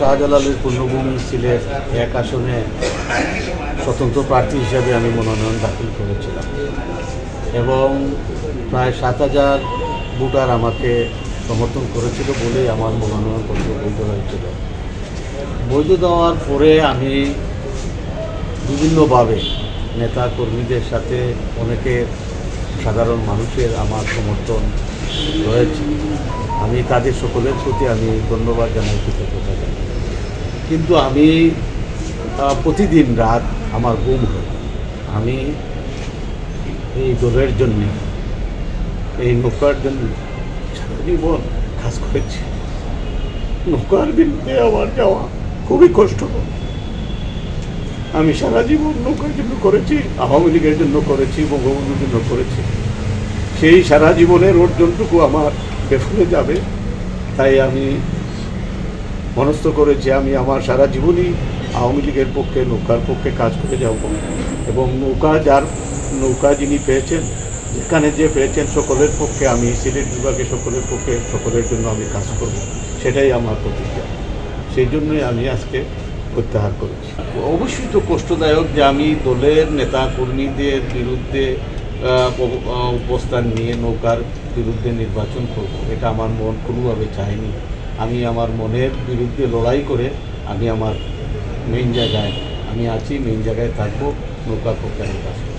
শাহজালালের পূর্ণভূমি সিলেট এক আসনে স্বতন্ত্র প্রার্থী হিসাবে আমি মনোনয়ন দাখিল করেছিলাম এবং প্রায় 7,000 ভোটার আমাকে সমর্থন করেছিল বলেই আমার মনোনয়নপত্র বৈধ হয়েছিল। বৈধ দেওয়ার পরে আমি বিভিন্নভাবে নেতা কর্মীদের সাথে অনেকের সাধারণ মানুষের আমার সমর্থন রয়েছে। আমি তাদের সকলের প্রতি আমি ধন্যবাদ জানাই, কৃতজ্ঞতা জানাই। কিন্তু আমি প্রতিদিন রাত আমার ঘুম হয়। আমি এই দলের জন্য, এই নৌকার জন্য সারা জীবন কাজ করেছি। নৌকার বিরুদ্ধে আমার যাওয়া খুবই কষ্টকর। আমি সারা জীবন নৌকার জন্য করেছি, আওয়ামী লীগের জন্য করেছি, বঙ্গবন্ধুর জন্য করেছি। সেই সারা জীবনের অর্জনটুকু আমার বেফলে যাবে, তাই আমি মনস্থ করেছি আমি আমার সারা জীবনই আওয়ামী লীগের পক্ষে, নৌকার পক্ষে কাজ করে যাব এবং নৌকা যিনি পেয়েছেন, যেখানে যে পেয়েছেন সকলের পক্ষে আমি সিলেট বিভাগে সকলের পক্ষে, সকলের জন্য আমি কাজ করব, সেটাই আমার প্রতিজ্ঞা। সেই জন্যই আমি আজকে প্রত্যাহার করেছি। অবশ্যই তো কষ্টদায়ক যে আমি দলের নেতা কর্মীদের বিরুদ্ধে অবস্থান নিয়ে নৌকার বিরুদ্ধে নির্বাচন করব, এটা আমার মন কোনোভাবে চায়নি। আমি আমার মনের বিরুদ্ধে লড়াই করে আমি আমার মেইন জায়গায় আমি আছি, মেইন জায়গায় থাকবো, নৌকার পক্ষে আমি কাজ করব।